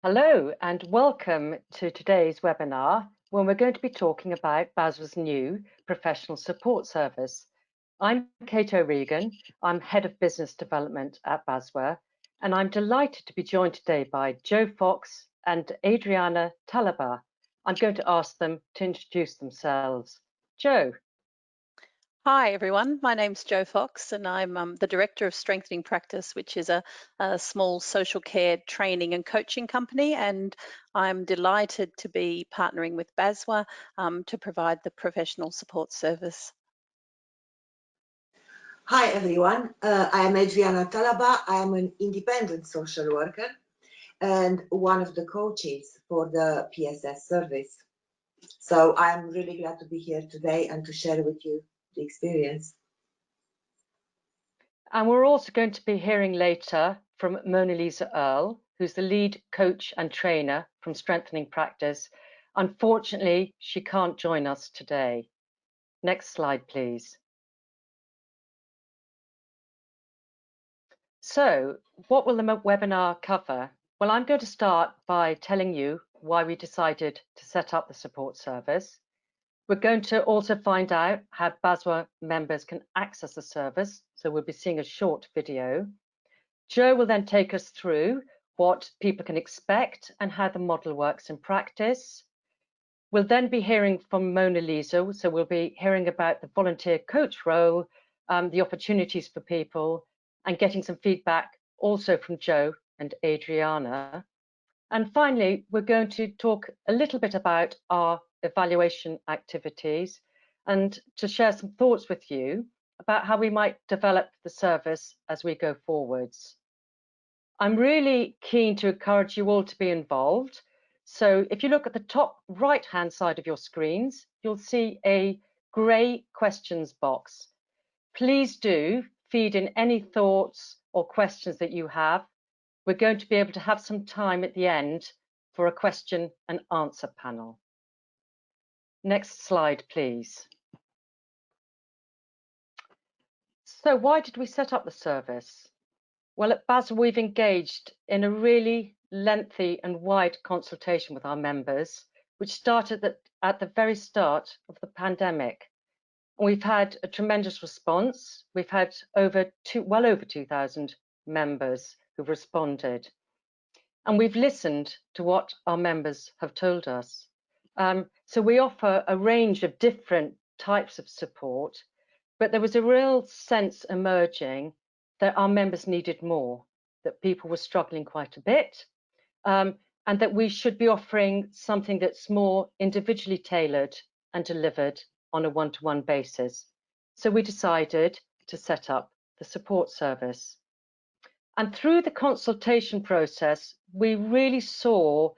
Hello and welcome to today's webinar when we're going to be talking about BASWA's new professional support service. I'm Kate O'Regan, I'm Head of Business Development at BASWA, and I'm delighted to be joined today by Joe Fox and Adriana Talaba. I'm going to ask them to introduce themselves. Joe. Hi, everyone. My name's Jo Fox, and I'm the Director of Strengthening Practice, which is a small social care training and coaching company. And I'm delighted to be partnering with BASWA to provide the professional support service. Hi, everyone. I am Adriana Talaba. I am an independent social worker and one of the coaches for the PSS service. So I'm really glad to be here today and to share with you the experience. And we're also going to be hearing later from Mona Lisa Earle, who's the lead coach and trainer from Strengthening Practice. Unfortunately, she can't join us today. Next slide, please. So, what will the webinar cover? Well, I'm going to start by telling you why we decided to set up the support service. We're going to also find out how BASWA members can access the service. So we'll be seeing a short video. Joe will then take us through what people can expect and how the model works in practice. We'll then be hearing from Mona Lisa, so we'll be hearing about the volunteer coach role, the opportunities for people, and getting some feedback also from Joe and Adriana. And finally, we're going to talk a little bit about our evaluation activities and to share some thoughts with you about how we might develop the service as we go forwards. I'm really keen to encourage you all to be involved. So if you look at the top right-hand side of your screens, you'll see a grey questions box. Please do feed in any thoughts or questions that you have. We're going to be able to have some time at the end for a question and answer panel. Next slide, please. So why did we set up the service? Well, at BASWA, we've engaged in a really lengthy and wide consultation with our members, which started at the very start of the pandemic. We've had a tremendous response. We've had well over 2,000 members who've responded. And we've listened to what our members have told us. So we offer a range of different types of support, but there was a real sense emerging that our members needed more, that people were struggling quite a bit, and that we should be offering something that's more individually tailored and delivered on a one-to-one basis. So we decided to set up the support service. And through the consultation process, we really saw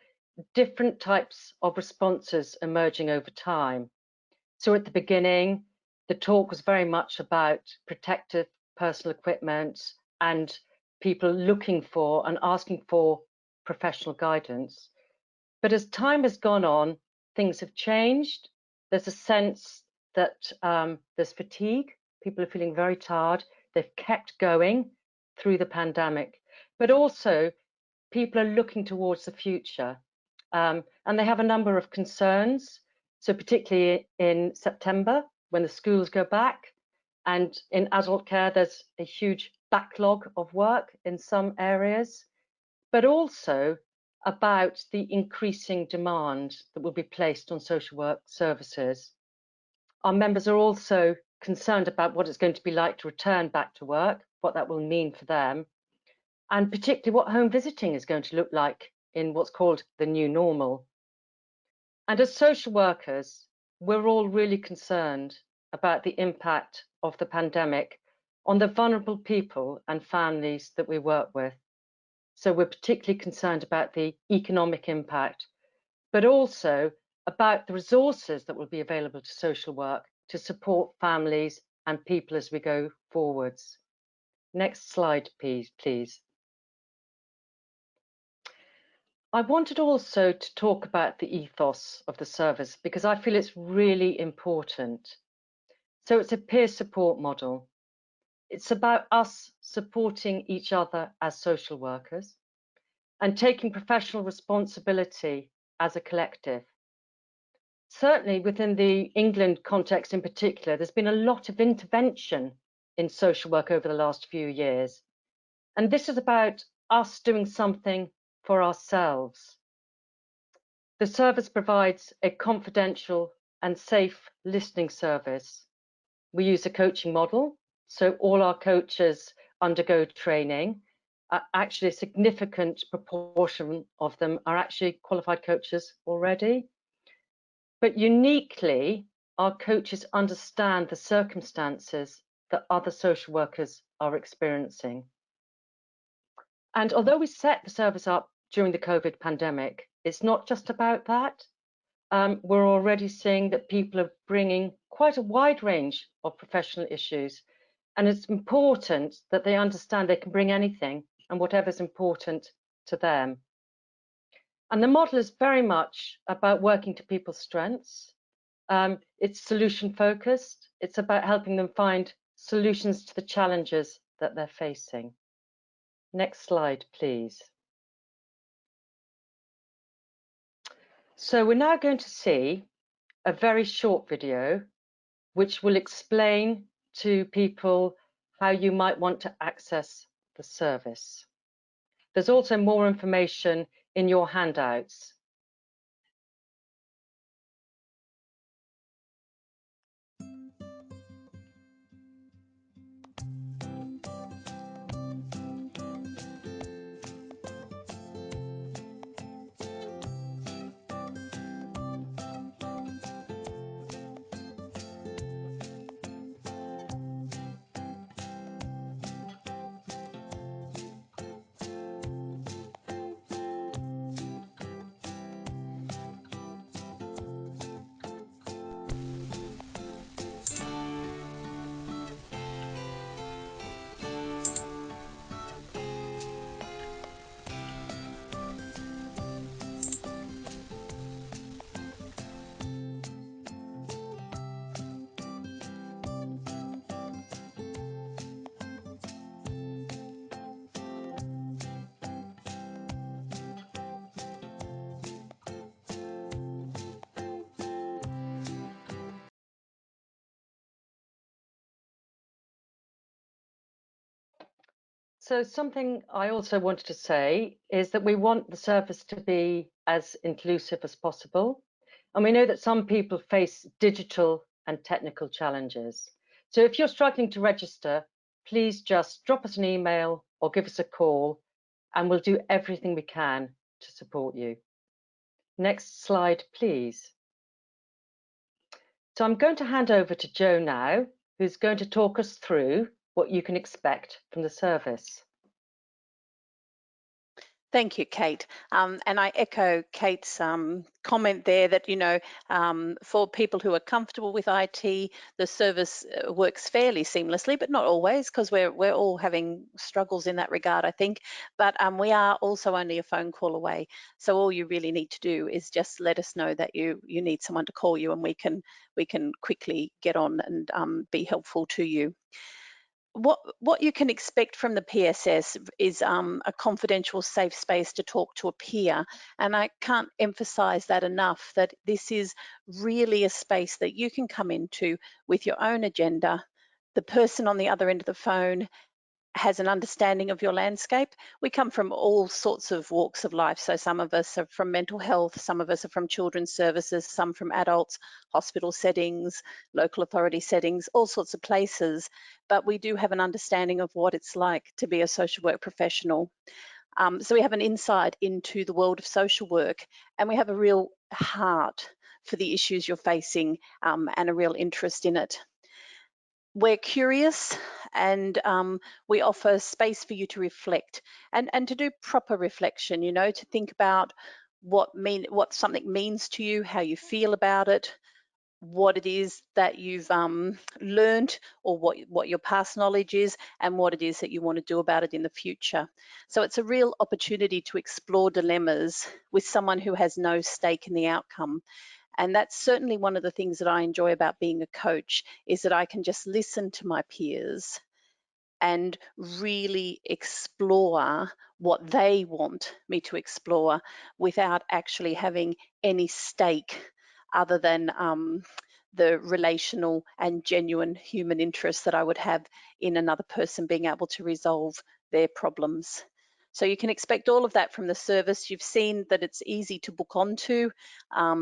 different types of responses emerging over time. So at the beginning, the talk was very much about protective personal equipment and people looking for and asking for professional guidance. But as time has gone on, things have changed. There's a sense that there's fatigue. People are feeling very tired. They've kept going through the pandemic, but also people are looking towards the future, and they have a number of concerns. So particularly in September, when the schools go back, and in adult care, there's a huge backlog of work in some areas, but also about the increasing demand that will be placed on social work services. Our members are also concerned about what it's going to be like to return back to work, what that will mean for them, and particularly what home visiting is going to look like in what's called the new normal. And as social workers, we're all really concerned about the impact of the pandemic on the vulnerable people and families that we work with. So we're particularly concerned about the economic impact, but also about the resources that will be available to social work to support families and people as we go forwards. Next slide, please. I wanted also to talk about the ethos of the service because I feel it's really important. So it's a peer support model. It's about us supporting each other as social workers. and taking professional responsibility as a collective. Certainly within the England context in particular, there's been a lot of intervention in social work over the last few years. And this is about us doing something for ourselves. The service provides a confidential and safe listening service. We use a coaching model, so all our coaches undergo training. Actually, a significant proportion of them are actually qualified coaches already. But uniquely, our coaches understand the circumstances that other social workers are experiencing. And although we set the service up during the COVID pandemic, it's not just about that. We're already seeing that people are bringing quite a wide range of professional issues. And it's important that they understand they can bring anything and whatever's important to them. And the model is very much about working to people's strengths. It's solution focused. It's about helping them find solutions to the challenges that they're facing. Next slide, please. So we're now going to see a very short video which will explain to people how you might want to access the service. There's also more information in your handouts. So something I also wanted to say is that we want the service to be as inclusive as possible. And we know that some people face digital and technical challenges. So if you're struggling to register, please just drop us an email or give us a call, and we'll do everything we can to support you. Next slide, please. So I'm going to hand over to Jo now, who's going to talk us through what you can expect from the service. Thank you, Kate. And I echo Kate's comment there that, you know, for people who are comfortable with IT, the service works fairly seamlessly, but not always, because we're all having struggles in that regard, I think. But we are also only a phone call away. So all you really need to do is just let us know that you need someone to call you, and we can quickly get on and be helpful to you. What you can expect from the PSS is a confidential, safe space to talk to a peer. And I can't emphasize that enough, that this is really a space that you can come into with your own agenda. The person on the other end of the phone has an understanding of your landscape. We come from all sorts of walks of life. So some of us are from mental health, some of us are from children's services, some from adults, hospital settings, local authority settings, all sorts of places. But we do have an understanding of what it's like to be a social work professional. So we have an insight into the world of social work, and we have a real heart for the issues you're facing and a real interest in it. We're curious, and we offer space for you to reflect and to do proper reflection, you know, to think about what something means to you, how you feel about it, what it is that you've learned, or what your past knowledge is, and what it is that you want to do about it in the future. So it's a real opportunity to explore dilemmas with someone who has no stake in the outcome. And that's certainly one of the things that I enjoy about being a coach, is that I can just listen to my peers and really explore what they want me to explore without actually having any stake other than the relational and genuine human interest that I would have in another person being able to resolve their problems. So you can expect all of that from the service. You've seen that it's easy to book onto.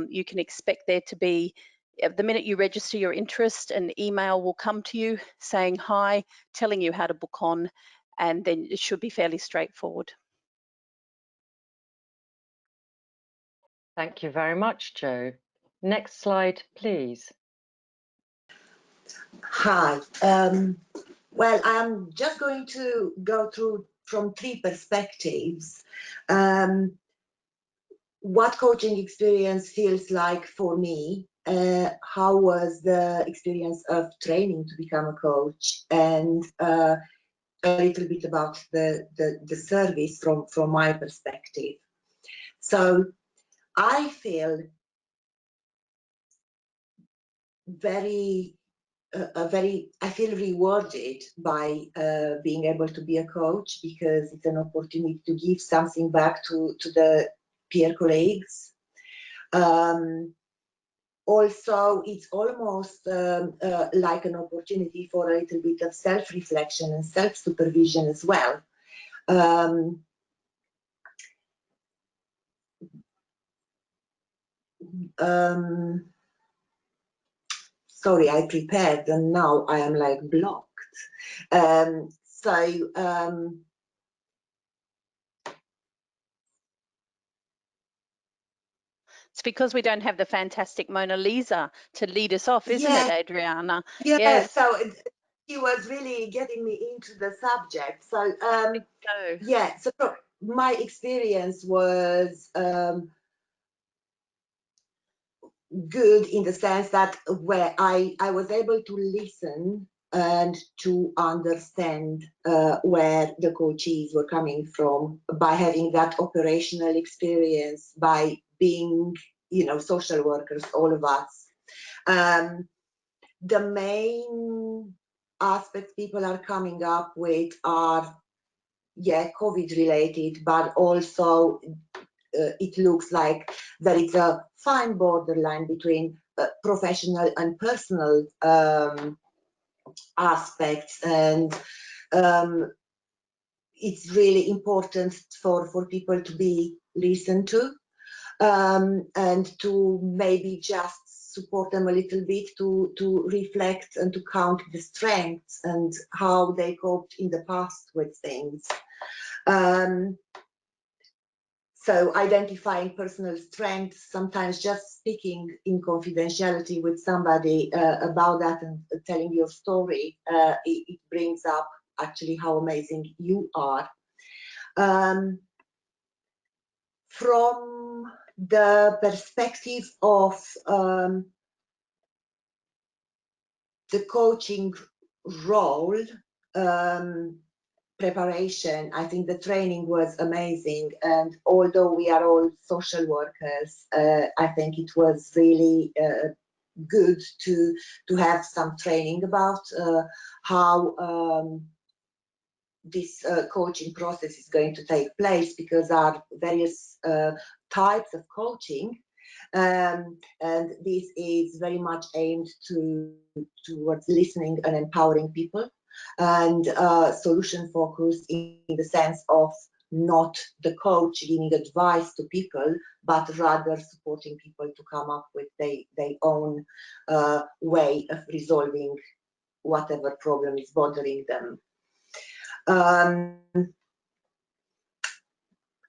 You can expect there to be, the minute you register your interest, an email will come to you saying hi, telling you how to book on, and then it should be fairly straightforward. Thank you very much, Jo. Next slide, please. Hi. Well, I'm just going to go through from 3 perspectives. What coaching experience feels like for me, how was the experience of training to become a coach, and a little bit about the service from my perspective. So I feel I feel rewarded by being able to be a coach, because it's an opportunity to give something back to the peer colleagues. Also, it's almost like an opportunity for a little bit of self-reflection and self-supervision as well. Sorry, I prepared and now I am like blocked. It's because we don't have the fantastic Mona Lisa to lead us off, isn't it, Adriana? Yeah, yes. So she was really getting me into the subject. So, yeah, so my experience was good in the sense that where I was able to listen and to understand where the coaches were coming from by having that operational experience, by being, social workers, all of us. The main aspects people are coming up with are, COVID related, but also it looks like there is a fine borderline between professional and personal aspects, and it's really important for people to be listened to, and to maybe just support them a little bit to reflect and to count the strengths and how they coped in the past with things. So identifying personal strengths, sometimes just speaking in confidentiality with somebody about that and telling your story, it brings up actually how amazing you are. From the perspective of the coaching role, preparation, I think the training was amazing, and although we are all social workers, I think it was really good to have some training about how this coaching process is going to take place, because there are various types of coaching, and this is very much aimed towards listening and empowering people, and solution focused in the sense of not the coach giving advice to people, but rather supporting people to come up with their own way of resolving whatever problem is bothering them.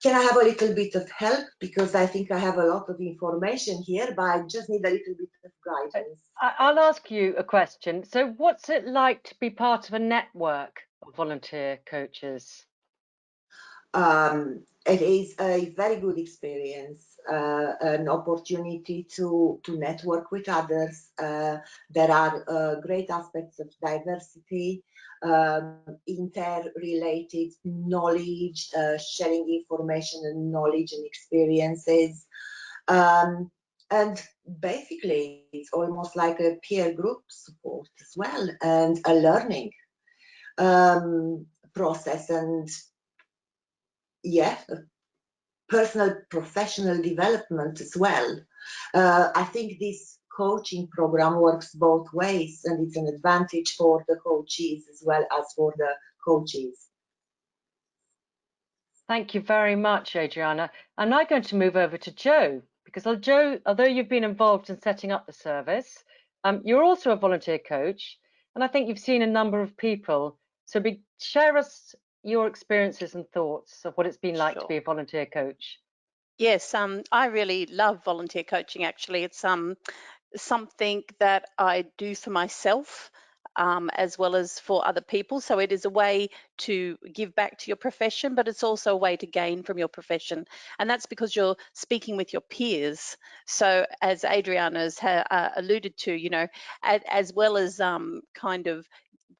Can I have a little bit of help? Because I think I have a lot of information here, but I just need a little bit of guidance. I'll ask you a question. So what's it like to be part of a network of volunteer coaches? It is a very good experience, an opportunity to network with others. There are great aspects of diversity, interrelated knowledge, sharing information and knowledge and experiences. And basically, it's almost like a peer group support as well, and a learning. process, and yeah, personal professional development as well. I think this coaching program works both ways, and it's an advantage for the coachees as well as for the coaches. Thank you very much, Adriana. I'm now going to move over to Jo, because Jo, although you've been involved in setting up the service, you're also a volunteer coach, and I think you've seen a number of people. So share us your experiences and thoughts of what it's been like to be a volunteer coach. Yes, I really love volunteer coaching. Actually, it's something that I do for myself, as well as for other people. So it is a way to give back to your profession, but it's also a way to gain from your profession. And that's because you're speaking with your peers. So as Adriana's alluded to, you know, as well as kind of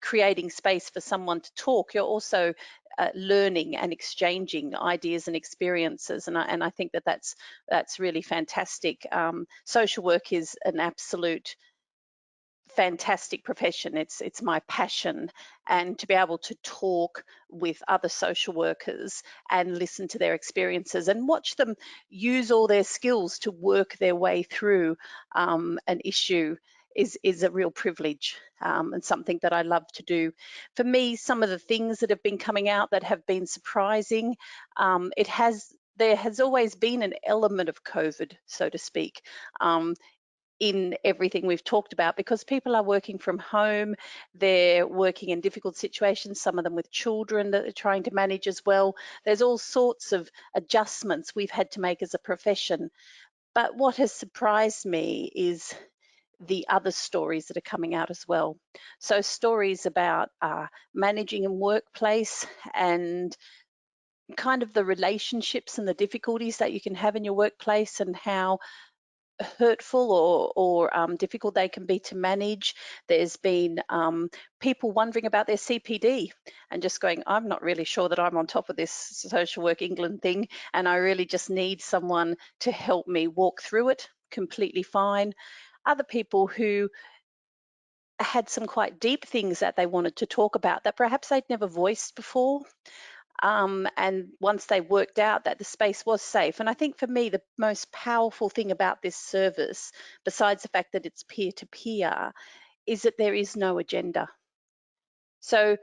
creating space for someone to talk, you're also learning and exchanging ideas and experiences, and I think that that's really fantastic. Social work is an absolute fantastic profession. It's my passion, and to be able to talk with other social workers and listen to their experiences and watch them use all their skills to work their way through an issue is a real privilege, and something that I love to do. For me, some of the things that have been coming out that have been surprising, there has always been an element of COVID, so to speak, in everything we've talked about, because people are working from home, they're working in difficult situations, some of them with children that they're trying to manage as well. There's all sorts of adjustments we've had to make as a profession. But what has surprised me is the other stories that are coming out as well. So stories about managing in workplace and kind of the relationships and the difficulties that you can have in your workplace, and how hurtful or difficult they can be to manage. There's been people wondering about their CPD and just going, I'm not really sure that I'm on top of this Social Work England thing, and I really just need someone to help me walk through it completely fine. Other people who had some quite deep things that they wanted to talk about that perhaps they'd never voiced before. And once they worked out that the space was safe. And I think for me, the most powerful thing about this service, besides the fact that it's peer-to-peer, is that there is no agenda. So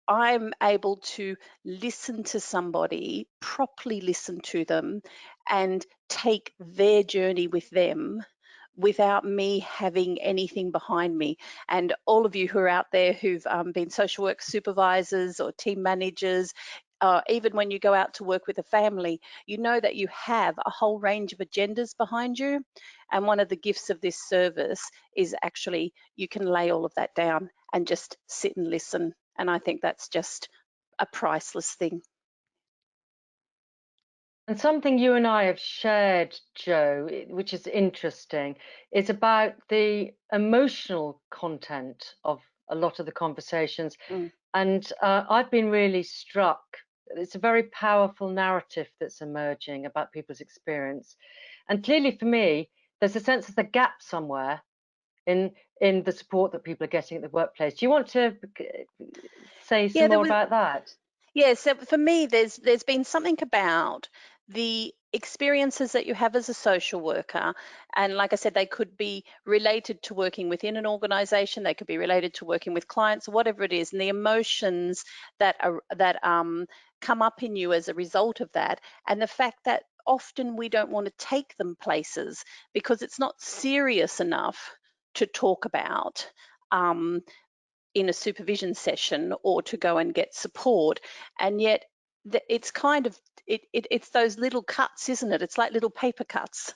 I'm able to listen to somebody, properly listen to them, and take their journey with them without me having anything behind me. And all of you who are out there who've been social work supervisors or team managers, even when you go out to work with a family, you know that you have a whole range of agendas behind you. And one of the gifts of this service is actually you can lay all of that down and just sit and listen. And I think that's just a priceless thing. And something you and I have shared, Jo, which is interesting, is about the emotional content of a lot of the conversations. And I've been really struck. It's a very powerful narrative that's emerging about people's experience. And clearly for me, there's a sense of a gap somewhere in the support that people are getting at the workplace. Do you want to say some more about that? Yes, so for me, there's been something about the experiences that you have as a social worker, and like I said, they could be related to working within an organization, they could be related to working with clients, or whatever it is, and the emotions that come up in you as a result of that, and the fact that often we don't want to take them places because it's not serious enough to talk about. In a supervision session or to go and get support, and yet it's kind of it's those little cuts, isn't it? It's like little paper cuts.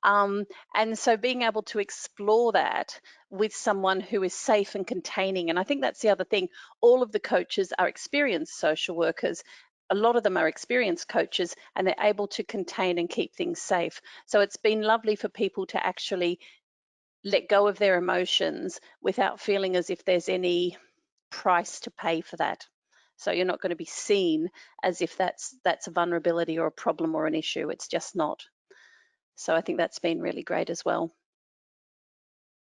And so being able to explore that with someone who is safe and containing, and I think that's the other thing, all of the coaches are experienced social workers, a lot of them are experienced coaches, and they're able to contain and keep things safe. So it's been lovely for people to actually let go of their emotions without feeling as if there's any price to pay for that. So you're not going to be seen as if that's a vulnerability or a problem or an issue. It's just not. So I think that's been really great as well.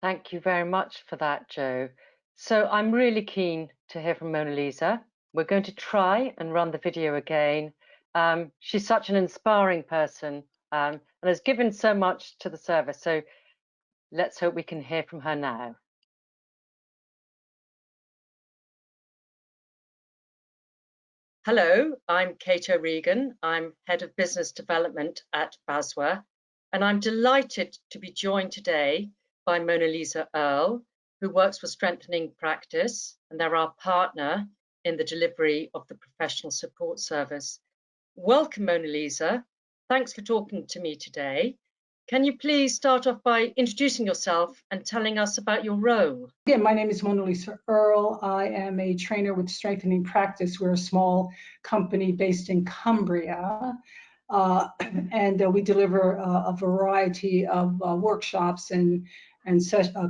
Thank you very much for that, Jo. So I'm really keen to hear from Mona Lisa. We're going to try and run the video again. She's such an inspiring person and has given so much to the service. So let's hope we can hear from her now. Hello, I'm Kate O'Regan. I'm Head of Business Development at BASWA, and I'm delighted to be joined today by Mona Lisa Earle, who works for Strengthening Practice, and they're our partner in the delivery of the professional support service. Welcome, Mona Lisa. Thanks for talking to me today. Can you please start off by introducing yourself and telling us about your role? Again, my name is Mona Lisa Earle. I am a trainer with Strengthening Practice. We're a small company based in Cumbria, and we deliver a variety of workshops and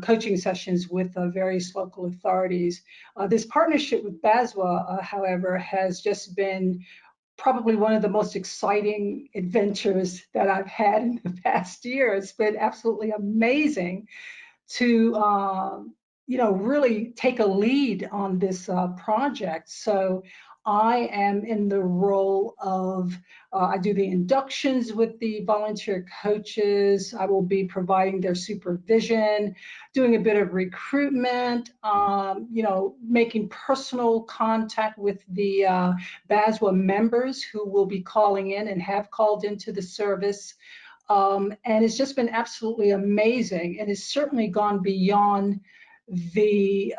coaching sessions with various local authorities. This partnership with BASWA, however, has just been probably one of the most exciting adventures that I've had in the past year. It's been absolutely amazing to really take a lead on this project. So I am in the role of, I do the inductions with the volunteer coaches. I will be providing their supervision, doing a bit of recruitment, making personal contact with the BASWA members who will be calling in and have called into the service. And it's just been absolutely amazing, and it's certainly gone beyond the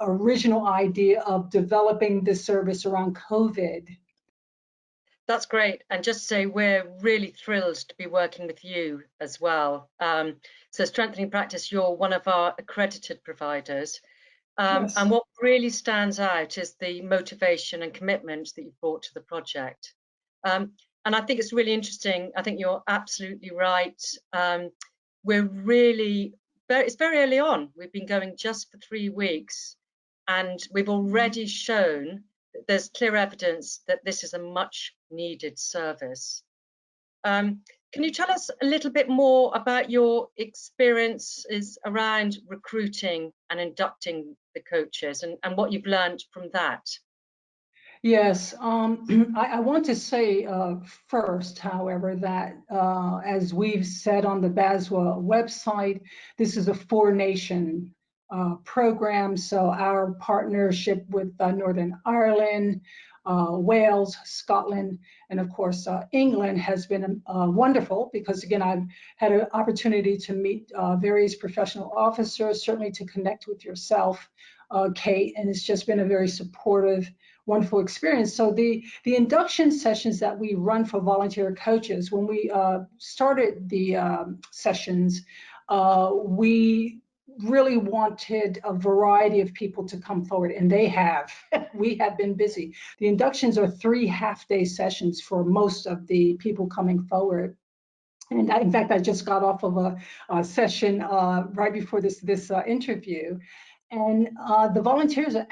original idea of developing this service around COVID. That's great. And just to say, we're really thrilled to be working with you as well. So Strengthening Practice, you're one of our accredited providers. Yes. And what really stands out is the motivation and commitment that you've brought to the project. And I think it's really interesting. I think you're absolutely right. It's very early on. We've been going just for 3 weeks, and we've already shown that there's clear evidence that this is a much needed service. Can you tell us a little bit more about your experiences around recruiting and inducting the coaches and what you've learned from that? Yes, I want to say first, however, that as we've said on the BASWA website, this is a 4-nation program. So our partnership with Northern Ireland, Wales, Scotland, and of course England has been wonderful, because again, I've had an opportunity to meet various professional officers, certainly to connect with yourself, Kate, and it's just been a very supportive, wonderful experience. So the induction sessions that we run for volunteer coaches, when we started the sessions, we really wanted a variety of people to come forward, and they have. We have been busy. The inductions are 3 half-day sessions for most of the people coming forward. And in fact, I just got off of a session right before this interview. And the volunteers are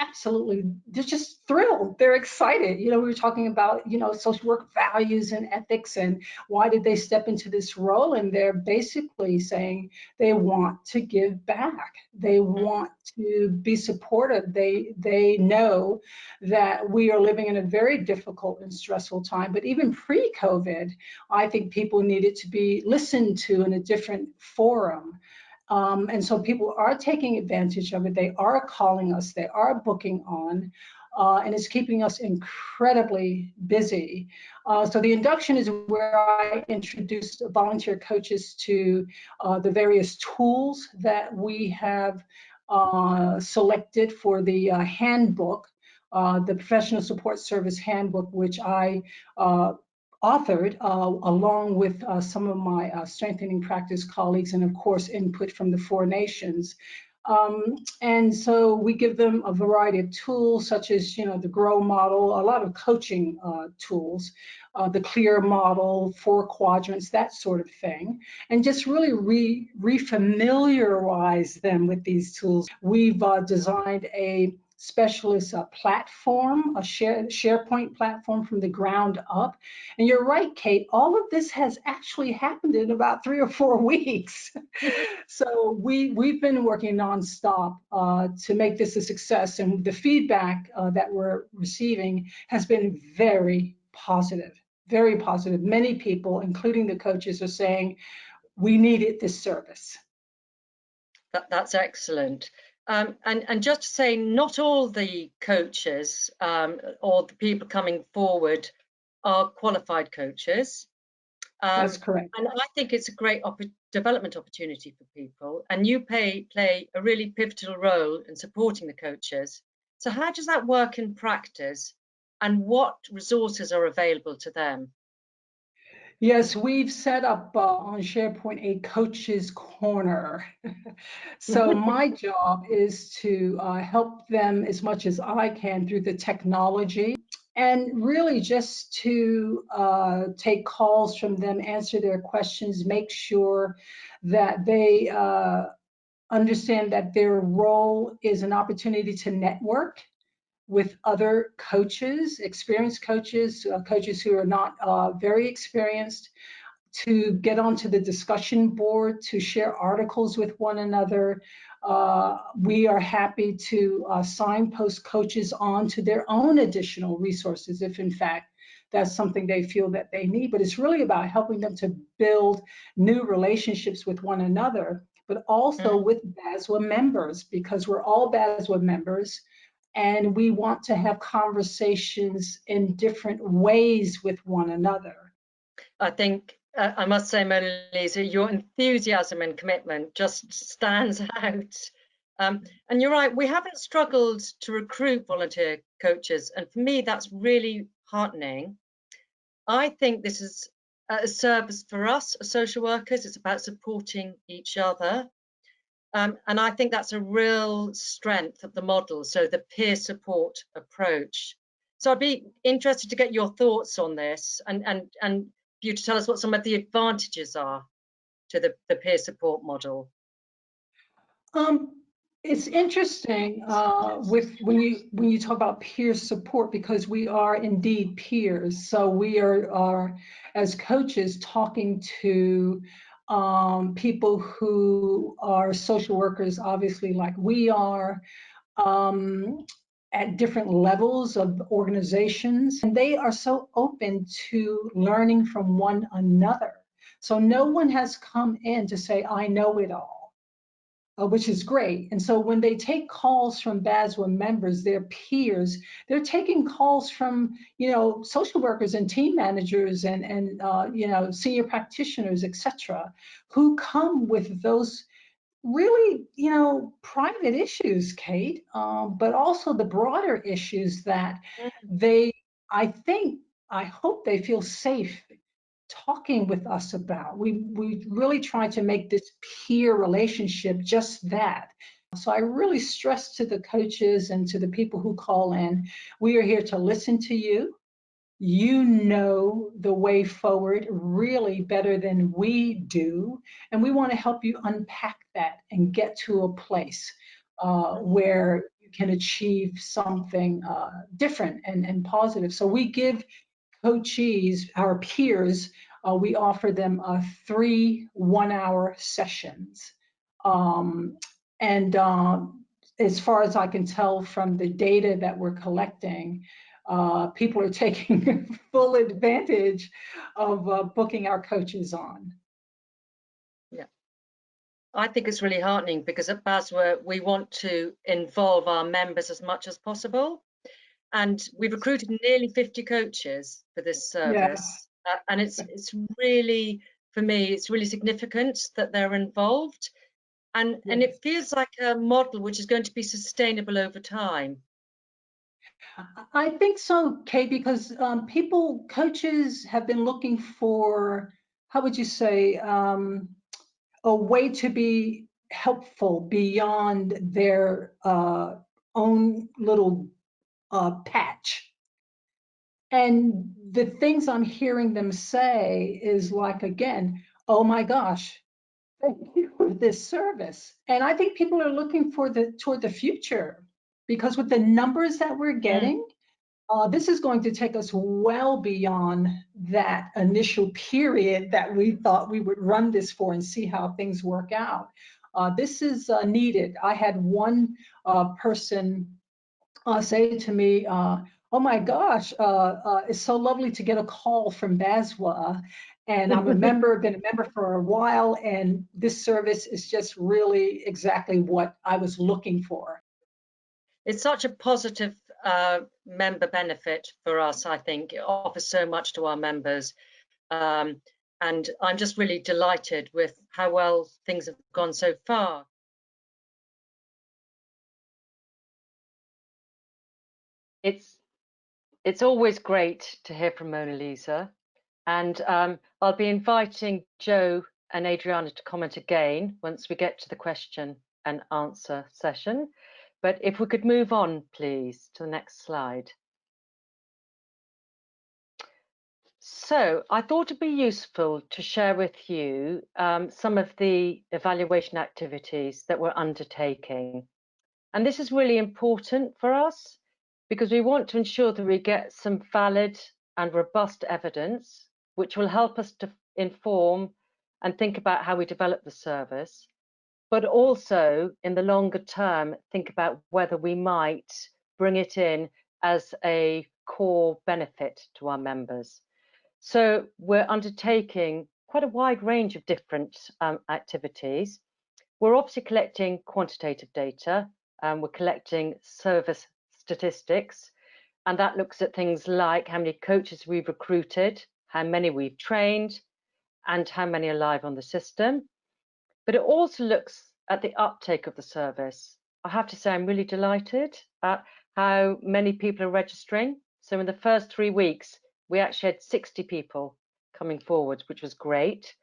they're just thrilled. They're excited. We were talking about, social work values and ethics and why did they step into this role? And they're basically saying they want to give back. They want to be supportive. They know that we are living in a very difficult and stressful time. But even pre-COVID, I think people needed to be listened to in a different forum. And so people are taking advantage of it. They are calling us, they are booking on, and it's keeping us incredibly busy. So the induction is where I introduce volunteer coaches to the various tools that we have selected for the handbook, the Professional Support Service Handbook, which I authored along with some of my Strengthening Practice colleagues, and of course input from the 4 nations. And so we give them a variety of tools, such as the GROW model, a lot of coaching tools, the CLEAR model, 4 quadrants, that sort of thing, and just really refamiliarize them with these tools. We've designed a specialist platform, a SharePoint platform from the ground up. And you're right, Kate, all of this has actually happened in about 3 or 4 weeks. So we've been working nonstop to make this a success. And the feedback that we're receiving has been very positive, very positive. Many people, including the coaches, are saying, we needed this service. That's excellent. And just to say, not all the coaches or the people coming forward are qualified coaches. That's correct. And I think it's a great development opportunity for people. And you play a really pivotal role in supporting the coaches. So how does that work in practice? And what resources are available to them? Yes, we've set up on SharePoint a coach's corner. So my job is to help them as much as I can through the technology, and really just to take calls from them, answer their questions, make sure that they understand that their role is an opportunity to network with other coaches, experienced coaches, coaches who are not very experienced, to get onto the discussion board, to share articles with one another. We are happy to signpost coaches on to their own additional resources if in fact that's something they feel that they need. But it's really about helping them to build new relationships with one another, but also with BASWA members, because we're all BASWA members. And we want to have conversations in different ways with one another. I think, I must say, Mona Lisa, your enthusiasm and commitment just stands out. And you're right, we haven't struggled to recruit volunteer coaches. And for me, that's really heartening. I think this is a service for us as social workers. It's about supporting each other. And I think that's a real strength of the model, so the peer support approach. So I'd be interested to get your thoughts on this and for you to tell us what some of the advantages are to the peer support model. It's interesting when you talk about peer support, because we are indeed peers. So we are as coaches talking to people who are social workers, obviously like we are, at different levels of organizations, and they are so open to learning from one another. So no one has come in to say, I know it all, which is great. And so when they take calls from BASWA members, their peers, they're taking calls from, social workers and team managers and senior practitioners, etc., who come with those really, private issues, Kate, but also the broader issues that I hope they feel safe talking with us about. We really try to make this peer relationship just that. So I really stress to the coaches and to the people who call in, we are here to listen to you. You know the way forward really better than we do. And we want to help you unpack that and get to a place where you can achieve something different and positive. So we give coachees, our peers, we offer them 3 one-hour sessions. As far as I can tell from the data that we're collecting, people are taking full advantage of booking our coaches on. Yeah, I think it's really heartening, because at BASWA we want to involve our members as much as possible, and we've recruited nearly 50 coaches for this service. Yeah. And it's really, for me, it's really significant that they're involved, and it feels like a model which is going to be sustainable over time. I think so, Kate, because coaches have been looking for, how would you say, a way to be helpful beyond their own little patch. And the things I'm hearing them say is like, again, oh my gosh, thank you for this service. And I think people are looking for toward the future. because with the numbers that we're getting, this is going to take us well beyond that initial period that we thought we would run this for and see how things work out. This is needed. I had one person say to me, oh my gosh, it's so lovely to get a call from BASWA. And I'm a member, been a member for a while, and this service is just really exactly what I was looking for. It's such a positive member benefit for us, I think. It offers so much to our members. And I'm just really delighted with how well things have gone so far. It's always great to hear from Mona Lisa. And I'll be inviting Joe and Adriana to comment again once we get to the question and answer session. But if we could move on, please, to the next slide. So I thought it'd be useful to share with you some of the evaluation activities that we're undertaking. And this is really important for us because we want to ensure that we get some valid and robust evidence, which will help us to inform and think about how we develop the service, but also in the longer term, think about whether we might bring it in as a core benefit to our members. So we're undertaking quite a wide range of different activities. We're obviously collecting quantitative data, we're collecting service statistics, and that looks at things like how many coaches we've recruited, how many we've trained, and how many are live on the system. But it also looks at the uptake of the service. I have to say I'm really delighted at how many people are registering. So in the first 3 weeks, we actually had 60 people coming forward, which was great.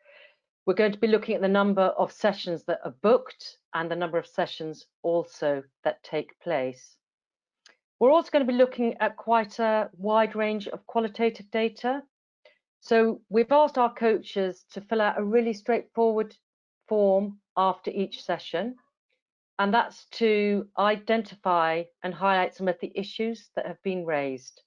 We're going to be looking at the number of sessions that are booked and the number of sessions also that take place. We're also going to be looking at quite a wide range of qualitative data. So we've asked our coaches to fill out a really straightforward form after each session, and that's to identify and highlight some of the issues that have been raised.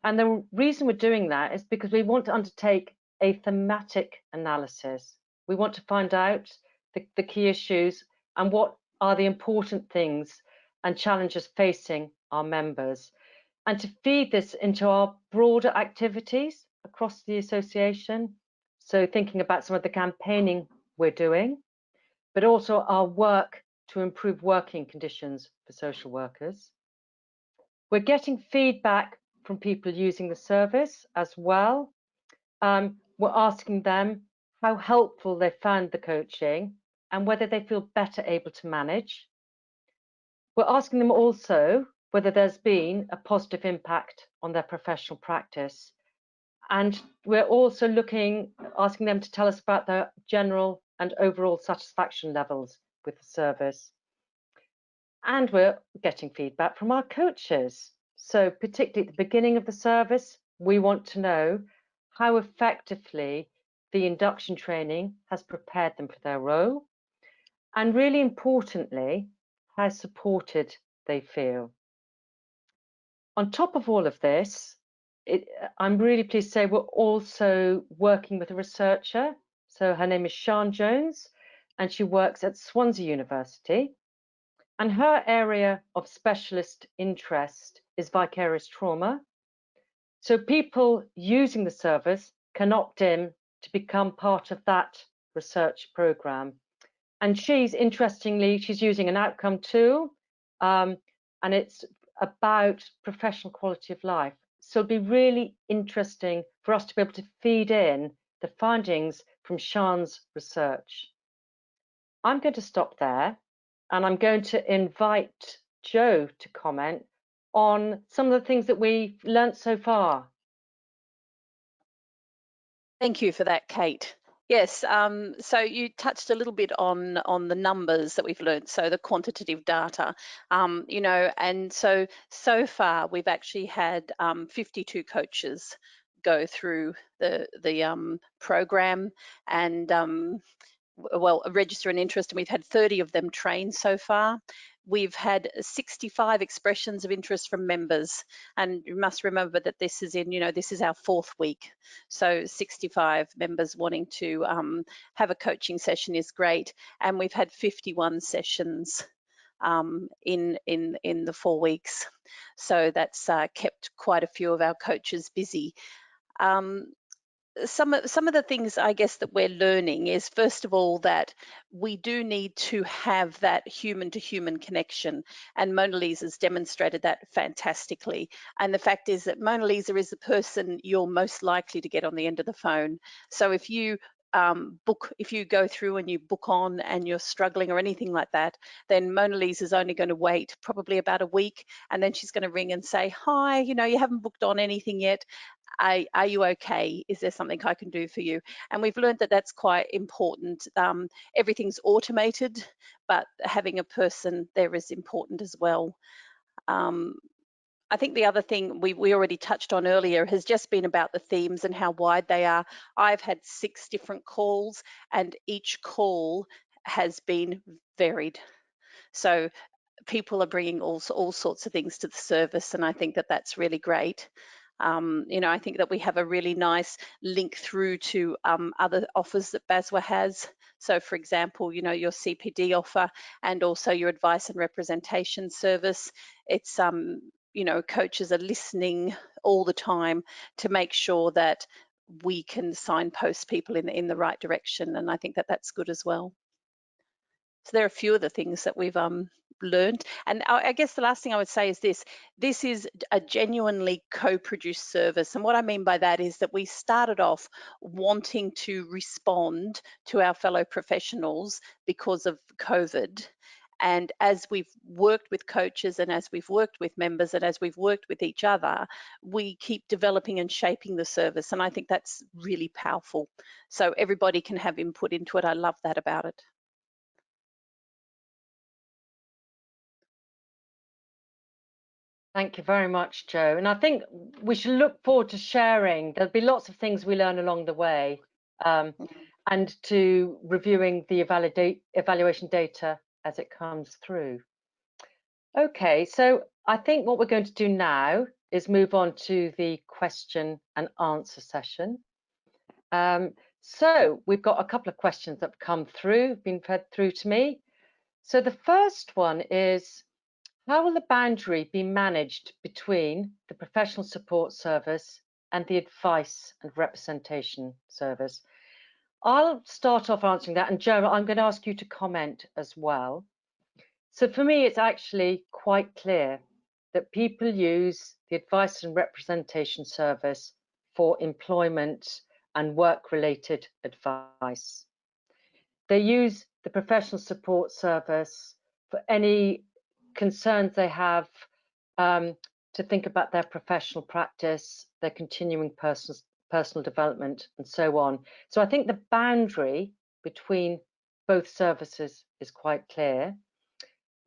And the reason we're doing that is because we want to undertake a thematic analysis. We want to find out the key issues and what are the important things and challenges facing our members, and to feed this into our broader activities across the association. So thinking about some of the campaigning we're doing, but also our work to improve working conditions for social workers. We're getting feedback from people using the service as well. We're asking them how helpful they found the coaching and whether they feel better able to manage. We're asking them also whether there's been a positive impact on their professional practice. And we're also asking them to tell us about their general and overall satisfaction levels with the service. And we're getting feedback from our coaches. So particularly at the beginning of the service, we want to know how effectively the induction training has prepared them for their role. And really importantly, how supported they feel. On top of all of this, I'm really pleased to say we're also working with a researcher. So her name is Sian Jones, and she works at Swansea University. And her area of specialist interest is vicarious trauma. So people using the service can opt in to become part of that research program. And interestingly, she's using an outcome tool, and it's about professional quality of life. So it'll be really interesting for us to be able to feed in the findings from Sian's research. I'm going to stop there, and I'm going to invite Joe to comment on some of the things that we've learnt so far. Thank you for that, Kate. Yes, so you touched a little bit on the numbers that we've learned, so the quantitative data, you know, and so far we've actually had 52 coaches go through the program and well, register an interest, and we've had 30 of them trained so far. we've had 65 expressions of interest from members, and you must remember that this is this is our 4th week, so 65 members wanting to have a coaching session is great, and we've had 51 sessions in the 4 weeks, so that's kept quite a few of our coaches busy. Some of the things I guess that we're learning is, first of all, that we do need to have that human to human connection, and Mona Lisa's demonstrated that fantastically. And the fact is that Mona Lisa is the person you're most likely to get on the end of the phone. So if you if you go through and you book on and you're struggling or anything like that, then Mona Lisa's only going to wait probably about a week, and then she's going to ring and say, hi, you haven't booked on anything yet. Are you okay? Is there something I can do for you? And we've learned that that's quite important. Everything's automated, but having a person there is important as well. I think the other thing we already touched on earlier has just been about the themes and how wide they are. I've had 6 different calls, and each call has been varied. So people are bringing all sorts of things to the service, and I think that that's really great. I think that we have a really nice link through to other offers that BASWA has. So, for example, your CPD offer and also your advice and representation service. It's coaches are listening all the time to make sure that we can signpost people in the right direction, and I think that that's good as well. So there are a few of the things that we've learned. And I guess the last thing I would say is this is a genuinely co-produced service. And what I mean by that is that we started off wanting to respond to our fellow professionals because of COVID. And as we've worked with coaches and as we've worked with members and as we've worked with each other, we keep developing and shaping the service. And I think that's really powerful. So everybody can have input into it. I love that about it. Thank you very much, Jo. And I think we should look forward to sharing. There'll be lots of things we learn along the way, and to reviewing the evaluation data as it comes through. Okay, so I think what we're going to do now is move on to the question and answer session. So we've got a couple of questions that have come through, been fed through to me. So the first one is, how will the boundary be managed between the professional support service and the advice and representation service? I'll start off answering that, and Jo, I'm going to ask you to comment as well. So for me, it's actually quite clear that people use the advice and representation service for employment and work-related advice. They use the professional support service for any concerns they have, to think about their professional practice, their continuing personal development, and so on. So I think the boundary between both services is quite clear.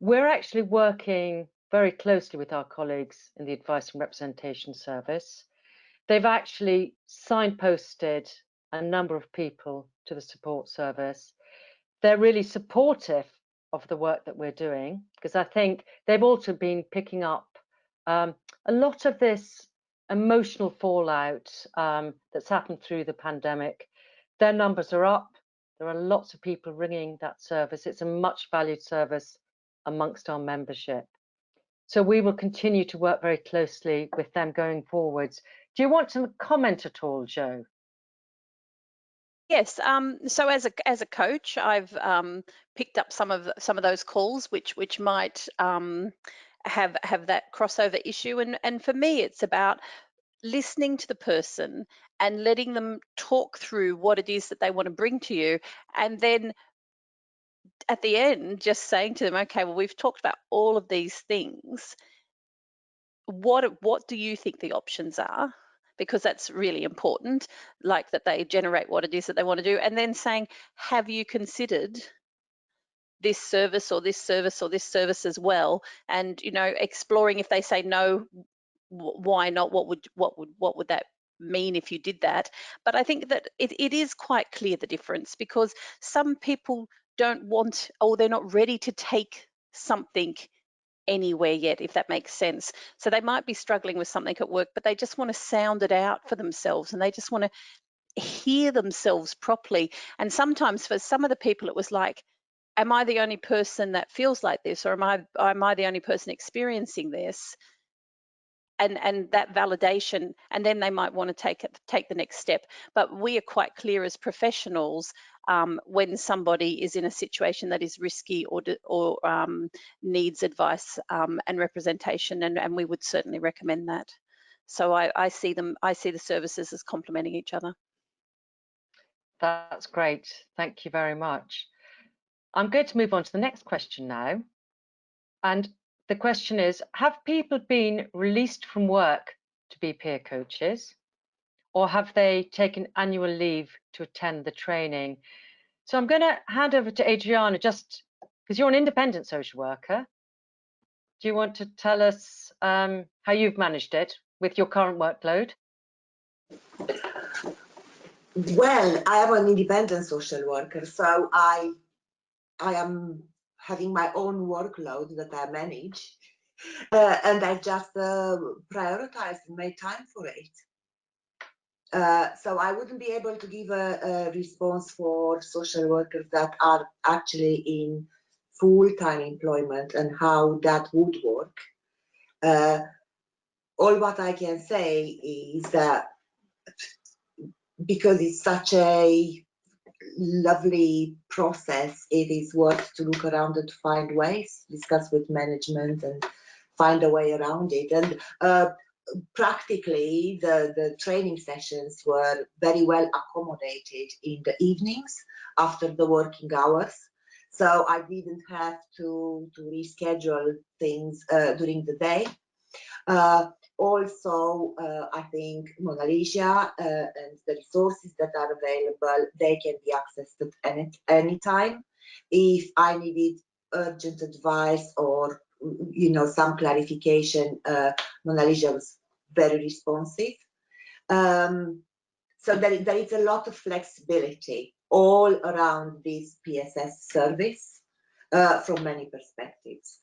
We're actually working very closely with our colleagues in the advice and representation service. They've actually signposted a number of people to the support service. They're really supportive of the work that we're doing, because I think they've also been picking up a lot of this emotional fallout that's happened through the pandemic. Their numbers are up. There are lots of people ringing that service. It's a much valued service amongst our membership. So we will continue to work very closely with them going forwards. Do you want to comment at all, Jo? Yes. So as a coach, I've picked up some of those calls, which might have that crossover issue. And for me, it's about listening to the person and letting them talk through what it is that they want to bring to you, and then at the end, just saying to them, okay, well, we've talked about all of these things. What do you think the options are? Because that's really important, like that they generate what it is that they want to do, and then saying, have you considered this service or this service or this service as well? And exploring, if they say no, why not? What would that mean if you did that? But I think that it is quite clear the difference, because some people don't want, or they're not ready to take something anywhere yet, if that makes sense. So they might be struggling with something at work, but they just want to sound it out for themselves, and they just want to hear themselves properly. And sometimes for some of the people, it was like, am I the only person that feels like this, or am I the only person experiencing this? And that validation, and then they might want to take the next step. But we are quite clear as professionals when somebody is in a situation that is risky or needs advice and representation, and we would certainly recommend that. So I see the services as complementing each other. That's great. Thank you very much. I'm going to move on to the next question now. And the question is, have people been released from work to be peer coaches, or have they taken annual leave to attend the training? So I'm going to hand over to Adriana, just because you're an independent social worker. Do you want to tell us how you've managed it with your current workload? Well, I am an independent social worker, so I am having my own workload that I manage, and I just prioritize and make time for it. So I wouldn't be able to give a response for social workers that are actually in full-time employment and how that would work. All what I can say is that because it's such a lovely process, it is worth to look around and find ways, discuss with management and find a way around it. And practically the training sessions were very well accommodated in the evenings after the working hours. So I didn't have to reschedule things during the day. Also, I think Monalisia and the resources that are available, they can be accessed at any time. If I needed urgent advice or some clarification, Monalisia was very responsive. So there is a lot of flexibility all around this PSS service from many perspectives.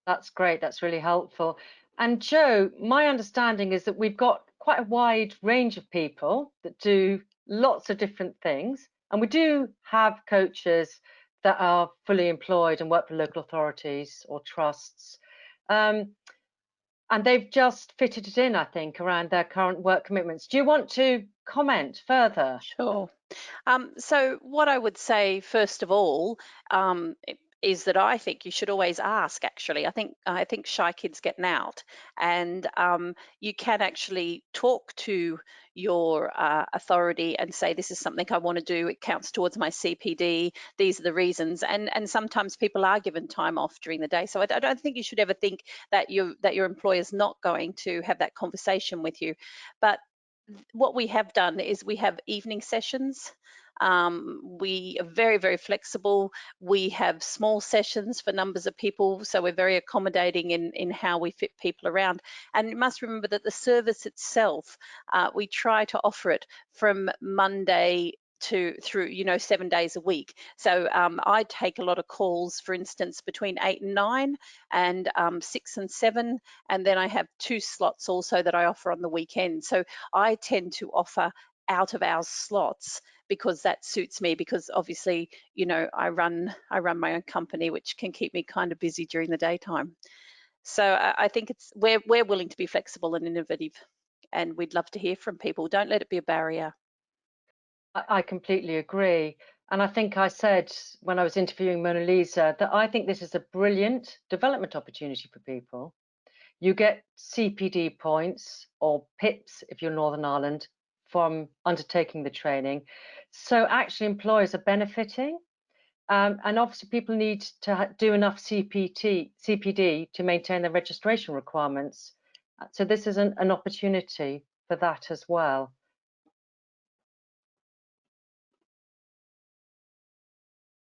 That's great. That's really helpful. And Jo, my understanding is that we've got quite a wide range of people that do lots of different things. And we do have coaches that are fully employed and work for local authorities or trusts. And they've just fitted it in, I think, around their current work commitments. Do you want to comment further? Sure. So what I would say, first of all, is that I think you should always ask. Actually, I think shy kids get out, and you can actually talk to your authority and say, this is something I want to do. It counts towards my CPD. These are the reasons. And sometimes people are given time off during the day. So I don't think you should ever think that your employer's not going to have that conversation with you. But what we have done is we have evening sessions. We are very, very flexible. We have small sessions for numbers of people, so we're very accommodating in how we fit people around. And you must remember that the service itself, we try to offer it from Monday through 7 days a week. So I take a lot of calls, for instance, between 8 and 9 and 6 and 7, and then I have 2 slots also that I offer on the weekend. So I tend to offer out of hours slots because that suits me, because obviously I run my own company, which can keep me kind of busy during the daytime. So I think we're willing to be flexible and innovative, and we'd love to hear from people. Don't let it be a barrier. I completely agree. And I think I said when I was interviewing Monalisa that I think this is a brilliant development opportunity for people. You get CPD points or PIPs if you're Northern Ireland from undertaking the training. So actually employers are benefiting. And obviously people need to do enough CPD to maintain their registration requirements. So this is an opportunity for that as well.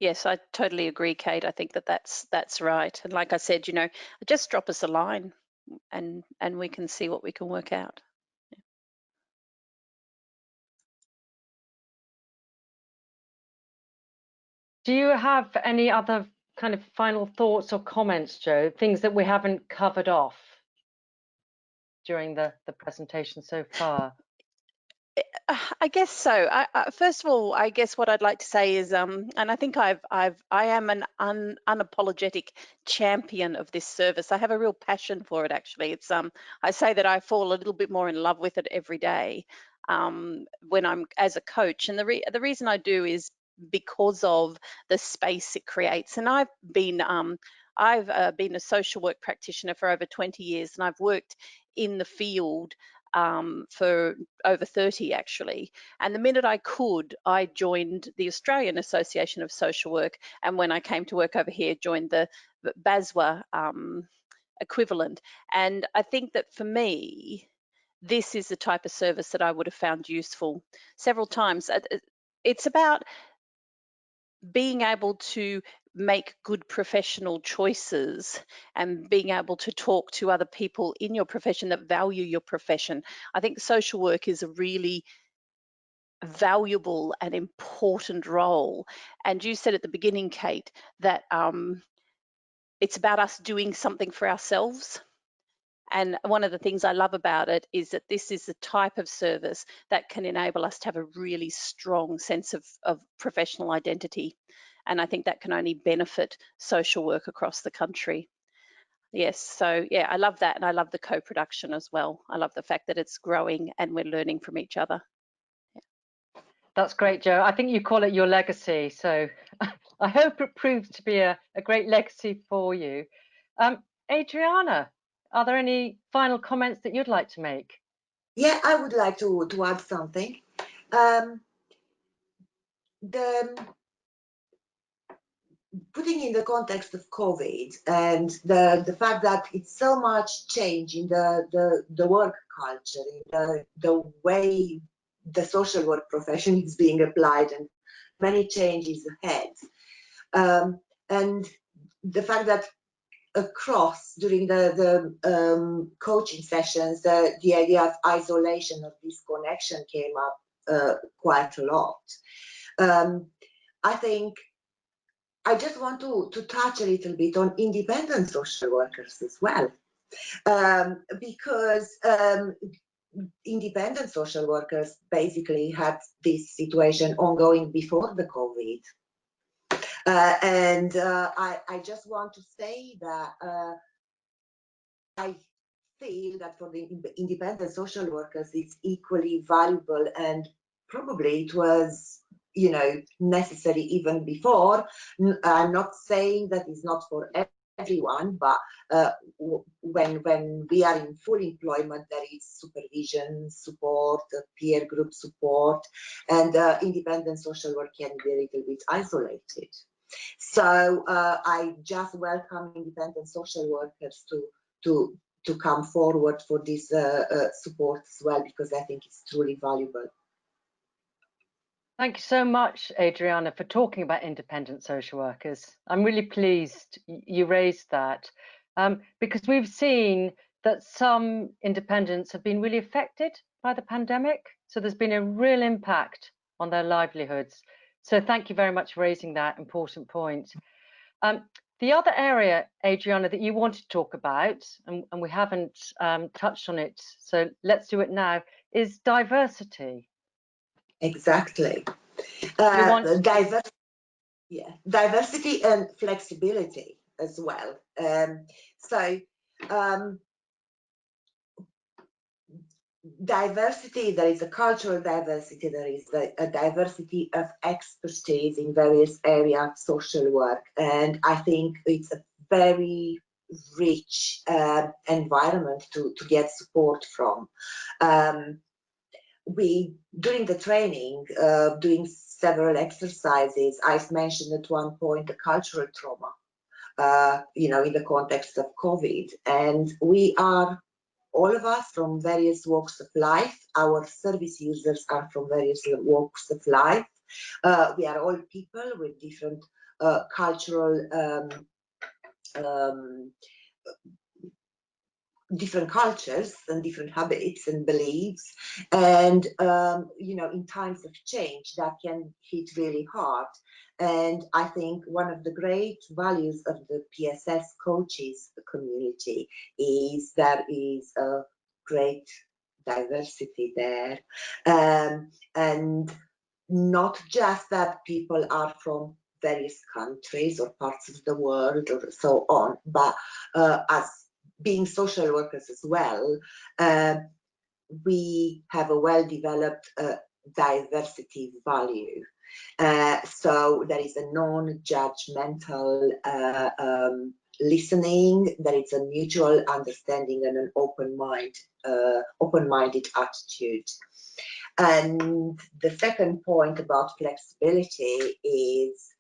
Yes, I totally agree, Kate. I think that's right. And like I said, just drop us a line and we can see what we can work out. Do you have any other kind of final thoughts or comments, Joe? Things that we haven't covered off during the presentation so far? I guess so. First of all, I guess what I'd like to say is, and I think I am an unapologetic champion of this service. I have a real passion for it. Actually, it's I say that I fall a little bit more in love with it every day when I'm as a coach, and the reason I do is because of the space it creates. And I've been a social work practitioner for over 20 years, and I've worked in the field for over 30 actually. And the minute I could, I joined the Australian Association of Social Work, and when I came to work over here, joined the BASWA equivalent. And I think that for me, this is the type of service that I would have found useful several times. It's about being able to make good professional choices and being able to talk to other people in your profession that value your profession. I think social work is a really valuable and important role. And you said at the beginning, Kate, that it's about us doing something for ourselves. And one of the things I love about it is that this is the type of service that can enable us to have a really strong sense of professional identity. And I think that can only benefit social work across the country. Yes, so yeah, I love that. And I love the co-production as well. I love the fact that it's growing and we're learning from each other. Yeah. That's great, Joe. I think you call it your legacy. So I hope it proves to be a great legacy for you. Adriana, are there any final comments that you'd like to make? Yeah, I would like to add something. Putting in the context of COVID and the fact that it's so much change in the work culture, in the way the social work profession is being applied, and many changes ahead. And the fact that across during the coaching sessions, the idea of isolation, of disconnection came up quite a lot. I think I just want to touch a little bit on independent social workers as well, because independent social workers basically had this situation ongoing before the COVID. And I just want to say that I feel that for the independent social workers, it's equally valuable, and probably it was, you know, necessary even before. I'm not saying that it's not for everyone, but when we are in full employment, there is supervision, support, peer group support, and independent social work can be a little bit isolated. So I just welcome independent social workers to come forward for this support as well, because I think it's truly valuable. Thank you so much, Adriana, for talking about independent social workers. I'm really pleased you raised that, because we've seen that some independents have been really affected by the pandemic. So there's been a real impact on their livelihoods. So thank you very much for raising that important point. The other area, Adriana, that you wanted to talk about, and we haven't touched on it, so let's do it now, is diversity. Exactly. Diversity and flexibility as well. Diversity, there is a cultural diversity, there is a diversity of expertise in various areas of social work, and I think it's a very rich environment to get support from. We, during the training, doing several exercises, I've mentioned at one point the cultural trauma, you know, in the context of COVID, and we are all of us from various walks of life. Our service users are from various walks of life. We are all people with different cultural different cultures and different habits and beliefs, and you know, in times of change that can hit really hard. And I think one of the great values of the PSS coaches community is there is a great diversity there, and not just that people are from various countries or parts of the world or so on, but as being social workers as well, we have a well-developed diversity value. So there is a non-judgmental listening, there is a mutual understanding and an open-minded attitude. And the second point about flexibility is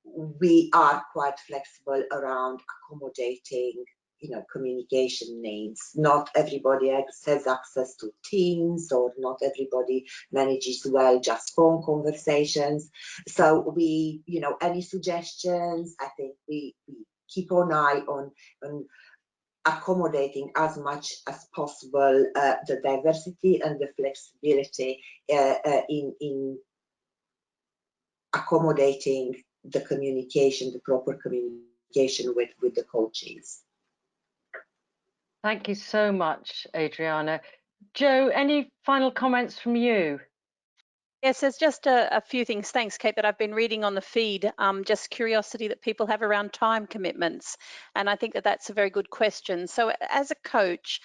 we are quite flexible around accommodating, you know, communication needs. Not everybody has access to Teams, or not everybody manages well just phone conversations. So we, you know, any suggestions, I think we keep an eye on accommodating as much as possible the diversity and the flexibility in accommodating the communication, the proper communication with the coaches. Thank you so much, Adriana. Jo, any final comments from you? Yes, there's just a few things, thanks Kate, that I've been reading on the feed, just curiosity that people have around time commitments. And I think that that's a very good question. So as a coach,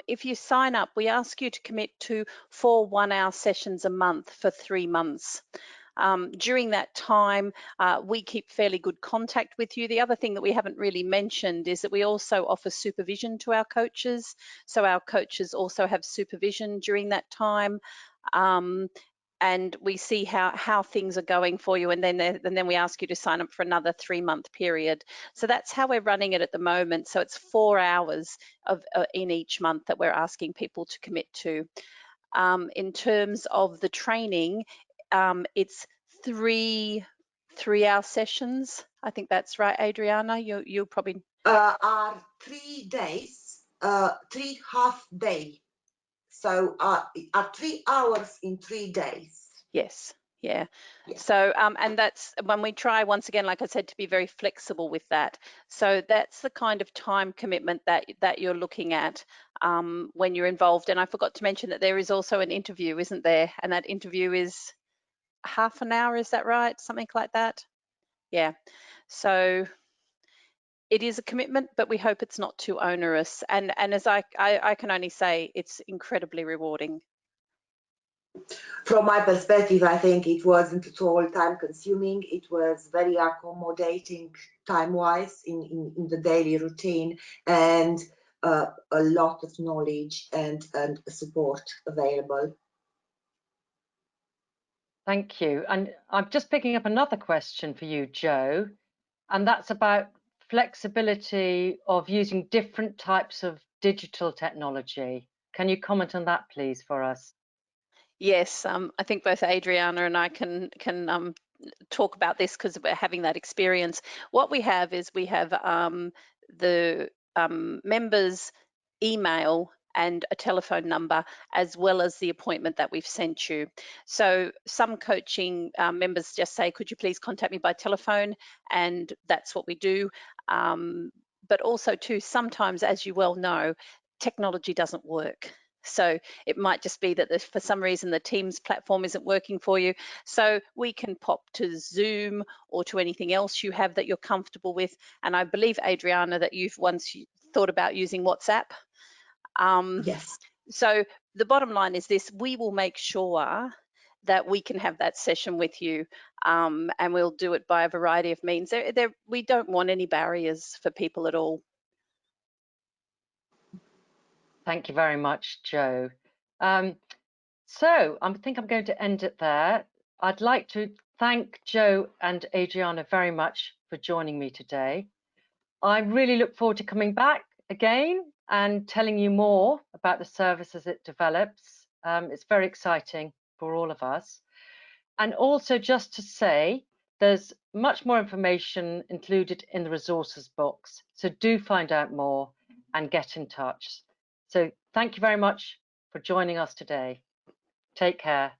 if you sign up, we ask you to commit to 4 one-hour sessions a month for 3 months. During that time, we keep fairly good contact with you. The other thing that we haven't really mentioned is that we also offer supervision to our coaches. So our coaches also have supervision during that time. And we see how things are going for you, and then we ask you to sign up for another 3-month period. So that's how we're running it at the moment. So it's 4 hours of in each month that we're asking people to commit to. In terms of the training, it's 3 3-hour sessions. I think that's right, Adriana. You'll probably Are 3 days, 3 half day. So are 3 hours in 3 days. Yes. Yeah. Yeah. So, and that's when we try, once again, like I said, to be very flexible with that. So that's the kind of time commitment that you're looking at when you're involved. And I forgot to mention that there is also an interview, isn't there? And that interview is half an hour, is that right? Something like that? Yeah. So it is a commitment, but we hope it's not too onerous. And as I can only say, it's incredibly rewarding. From my perspective, I think it wasn't at all time consuming. It was very accommodating time-wise in the daily routine, and a lot of knowledge and support available. Thank you. And I'm just picking up another question for you, Jo, and that's about flexibility of using different types of digital technology. Can you comment on that, please, for us? Yes, I think both Adriana and I can talk about this because we're having that experience. What we have is we have the members' email and a telephone number, as well as the appointment that we've sent you. So some coaching members just say, could you please contact me by telephone? And that's what we do. But also too, sometimes, as you well know, technology doesn't work. So it might just be that for some reason the Teams platform isn't working for you. So we can pop to Zoom or to anything else you have that you're comfortable with. And I believe, Adriana, that you've once thought about using WhatsApp. Yes. So the bottom line is this: we will make sure that we can have that session with you, and we'll do it by a variety of means. We don't want any barriers for people at all. Thank you very much, Jo. So I think I'm going to end it there. I'd like to thank Jo and Adriana very much for joining me today. I really look forward to coming back again and telling you more about the service as it develops. It's very exciting for all of us. And also just to say, there's much more information included in the resources box. So do find out more. and get in touch. So thank you very much for joining us today. Take care.